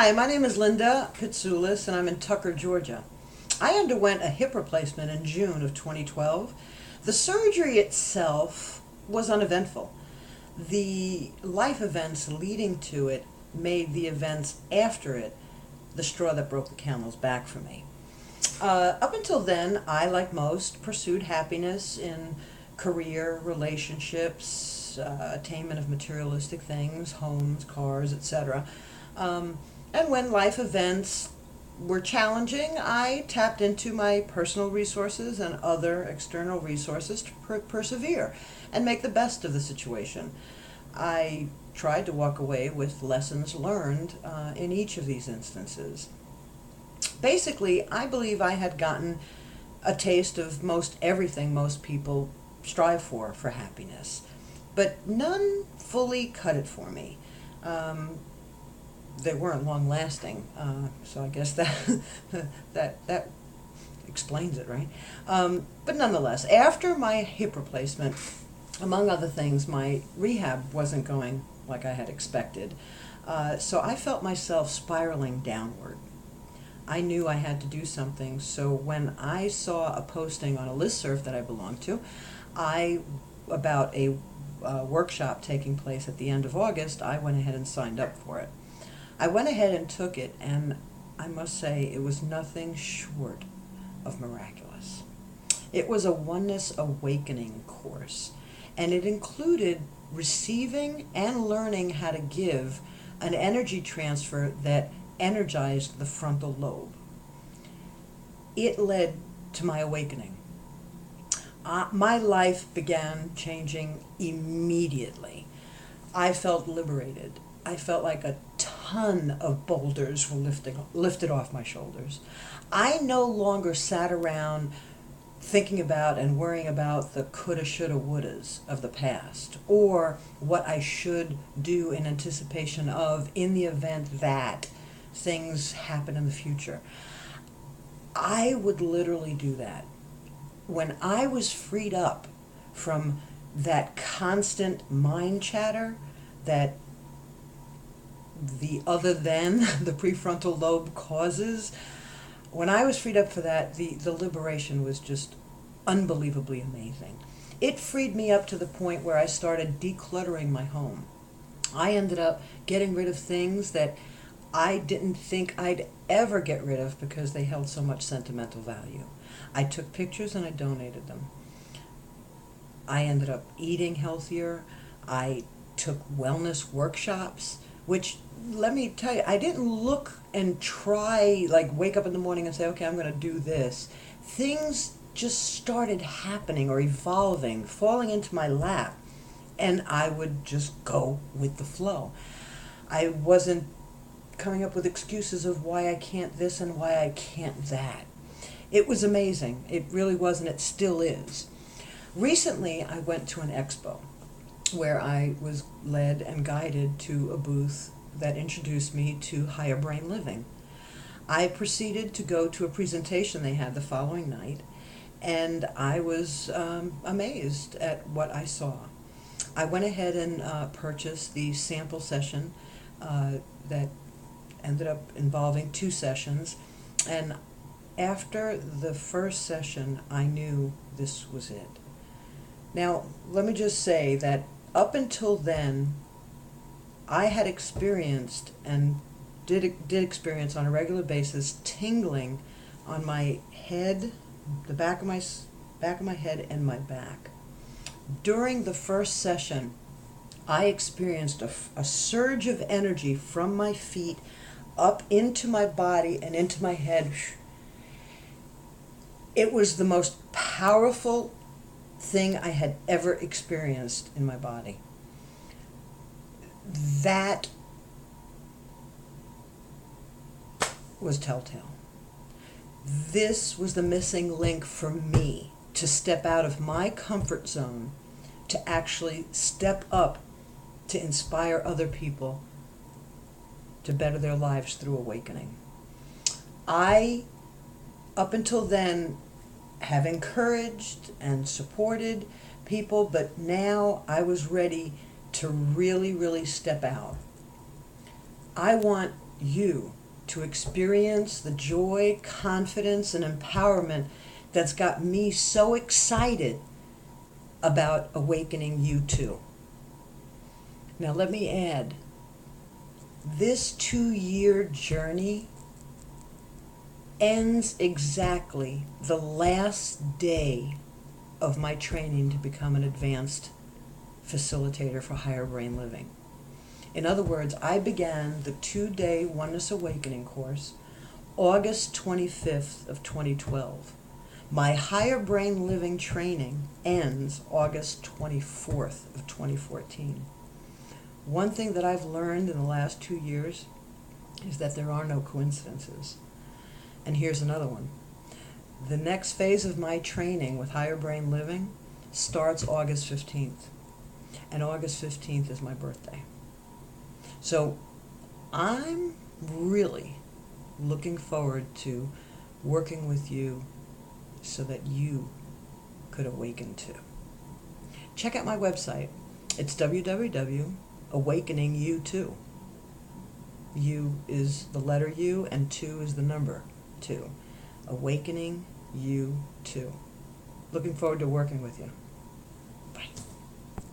Hi, my name is Linda Pitsoulis, and I'm in Tucker, Georgia. I underwent a hip replacement in June of 2012. The surgery itself was uneventful. The life events leading to it made the events after it the straw that broke the camel's back for me. Up until then, I, like most, pursued happiness in career, relationships, attainment of materialistic things, homes, cars, etc. And when life events were challenging, I tapped into my personal resources and other external resources to persevere and make the best of the situation. I tried to walk away with lessons learned in each of these instances. Basically, I believe I had gotten a taste of most everything most people strive for happiness, but none fully cut it for me. They weren't long lasting, so I guess that that explains it, right? But nonetheless, after my hip replacement, among other things, my rehab wasn't going like I had expected, so I felt myself spiraling downward. I knew I had to do something, so when I saw a posting on a listserv that I belonged to, about a workshop taking place at the end of August, I went ahead and signed up for it. I went ahead and took it, and I must say it was nothing short of miraculous. It was a oneness awakening course, and it included receiving and learning how to give an energy transfer that energized the frontal lobe. It led to my awakening. My life began changing immediately. I felt liberated. I felt like a ton of boulders were lifted off my shoulders. I no longer sat around thinking about and worrying about the coulda, shoulda, wouldas of the past, or what I should do in anticipation of in the event that things happen in the future. I would literally do that. When I was freed up from that constant mind chatter that the other than the prefrontal lobe causes, when I was freed up for that, the liberation was just unbelievably amazing. It freed me up to the point where I started decluttering my home. I ended up getting rid of things that I didn't think I'd ever get rid of because they held so much sentimental value. I took pictures and I donated them. I ended up eating healthier. I took wellness workshops, which, let me tell you, I didn't look and try, like wake up in the morning and say, okay, I'm going to do this. Things just started happening or evolving, falling into my lap, and I would just go with the flow. I wasn't coming up with excuses of why I can't this and why I can't that. It was amazing. It really was, and it still is. Recently, I went to an expo where I was led and guided to a booth that introduced me to higher brain living. I proceeded to go to a presentation they had the following night, and I was amazed at what I saw. I went ahead and purchased the sample session that ended up involving 2 sessions, and after the first session, I knew this was it. Now, let me just say that up until then, I had experienced and did experience on a regular basis tingling on my head, the back of my head, and my back. During the first session, I experienced a surge of energy from my feet up into my body and into my head. It was the most powerful thing I had ever experienced in my body. That was telltale. This was the missing link for me to step out of my comfort zone, to actually step up to inspire other people to better their lives through awakening. I, up until then, have encouraged and supported people, but now I was ready to really, really step out. I want you to experience the joy, confidence, and empowerment that's got me so excited about Awakening U2. Now let me add, this 2-year journey ends exactly the last day of my training to become an advanced facilitator for higher brain living. In other words, I began the 2-day Oneness Awakening course August 25th of 2012. My higher brain living training ends August 24th of 2014. One thing that I've learned in the last 2 years is that there are no coincidences. And here's another one. The next phase of my training with higher brain living starts August 15th. And August 15th is my birthday. So I'm really looking forward to working with you so that you could awaken too. Check out my website. It's www.AwakeningU2. U is the letter U and 2 is the number 2. AwakeningU2. Looking forward to working with you.